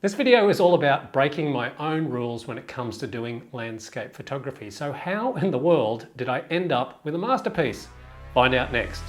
This video is all about breaking my own rules when it comes to doing landscape photography. So how in the world did I end up with a masterpiece? Find out next.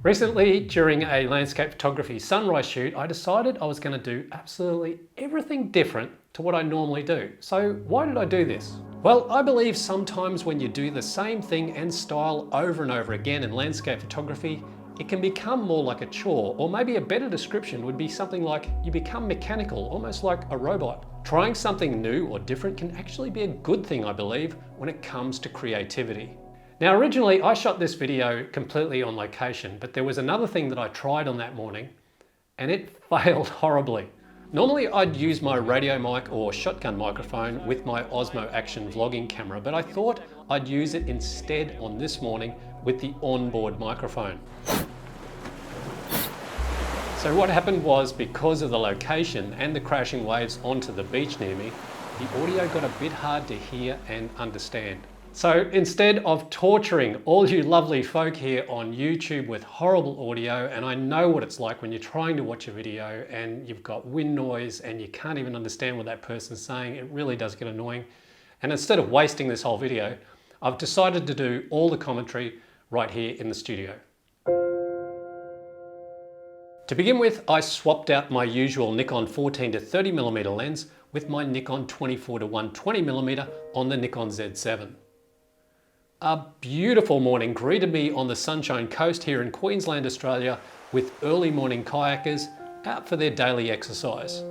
Recently, during a landscape photography sunrise shoot, I decided I was going to do absolutely everything different to what I normally do. So why did I do this? Well, I believe sometimes when you do the same thing and style over and over again in landscape photography, it can become more like a chore, or maybe a better description would be something like you become mechanical, almost like a robot. Trying something new or different can actually be a good thing, I believe, when it comes to creativity. Now, originally I shot this video completely on location, but there was another thing that I tried on that morning and it failed horribly. Normally I'd use my radio mic or shotgun microphone with my Osmo Action vlogging camera, but I thought I'd use it instead on this morning with the onboard microphone. So what happened was, because of the location and the crashing waves onto the beach near me, the audio got a bit hard to hear and understand. So instead of torturing all you lovely folk here on YouTube with horrible audio, and I know what it's like when you're trying to watch a video and you've got wind noise and you can't even understand what that person's saying, it really does get annoying. And instead of wasting this whole video, I've decided to do all the commentary right here in the studio. To begin with, I swapped out my usual Nikon 14 to 30mm lens with my Nikon 24 to 120mm on the Nikon Z7. A beautiful morning greeted me on the Sunshine Coast here in Queensland, Australia, with early morning kayakers out for their daily exercise.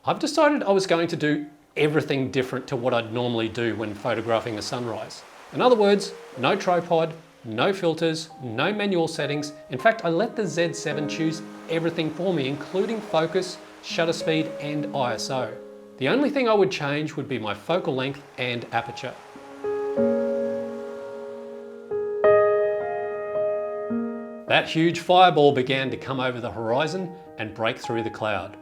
I've decided I was going to do everything different to what I'd normally do when photographing a sunrise. In other words, no tripod, no filters, no manual settings. In fact, I let the Z7 choose everything for me, including focus, shutter speed, and ISO. The only thing I would change would be my focal length and aperture. That huge fireball began to come over the horizon and break through the cloud.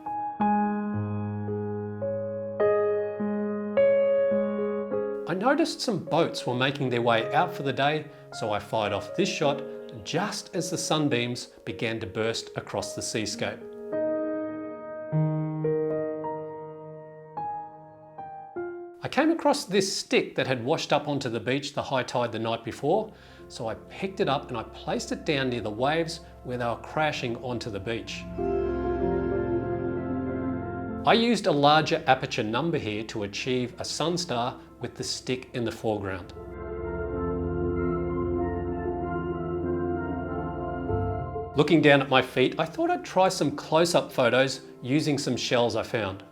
I noticed some boats were making their way out for the day, so I fired off this shot just as the sunbeams began to burst across the seascape. I came across this stick that had washed up onto the beach the high tide the night before, so I picked it up and I placed it down near the waves where they were crashing onto the beach. I used a larger aperture number here to achieve a sunstar with the stick in the foreground. Looking down at my feet, I thought I'd try some close-up photos using some shells I found.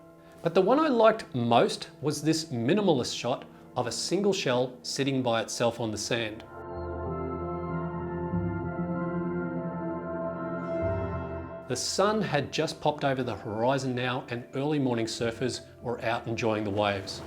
But the one I liked most was this minimalist shot of a single shell sitting by itself on the sand. The sun had just popped over the horizon now, and early morning surfers were out enjoying the waves.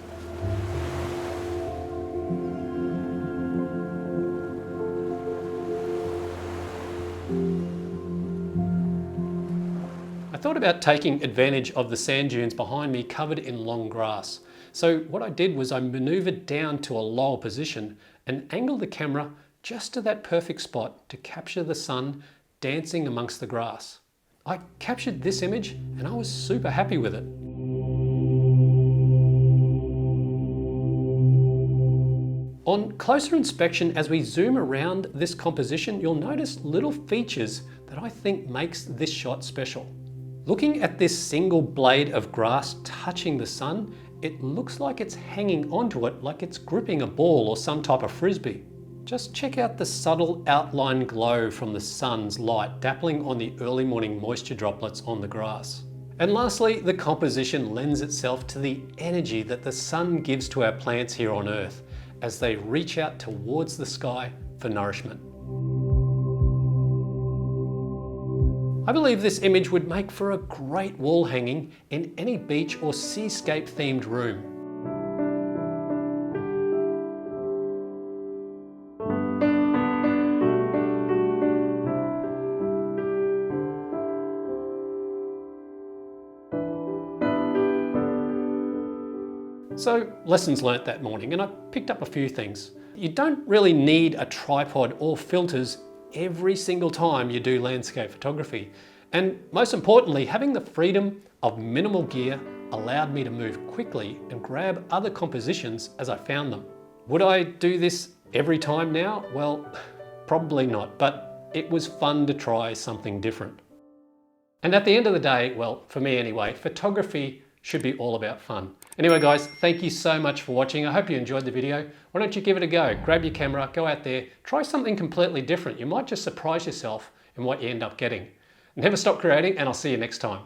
I thought about taking advantage of the sand dunes behind me covered in long grass. So what I did was I maneuvered down to a lower position and angled the camera just to that perfect spot to capture the sun dancing amongst the grass. I captured this image and I was super happy with it. On closer inspection, as we zoom around this composition, you'll notice little features that I think makes this shot special. Looking at this single blade of grass touching the sun, it looks like it's hanging onto it like it's gripping a ball or some type of frisbee. Just check out the subtle outline glow from the sun's light dappling on the early morning moisture droplets on the grass. And lastly, the composition lends itself to the energy that the sun gives to our plants here on Earth as they reach out towards the sky for nourishment. I believe this image would make for a great wall hanging in any beach or seascape themed room. So lessons learnt that morning, and I picked up a few things. You don't really need a tripod or filters every single time you do landscape photography. And most importantly, having the freedom of minimal gear allowed me to move quickly and grab other compositions as I found them. Would I do this every time now? Well, probably not, but it was fun to try something different. And at the end of the day, well, for me anyway, photography should be all about fun. Anyway guys, thank you so much for watching. I hope you enjoyed the video. Why don't you give it a go? Grab your camera, go out there, try something completely different. You might just surprise yourself in what you end up getting. Never stop creating, and I'll see you next time.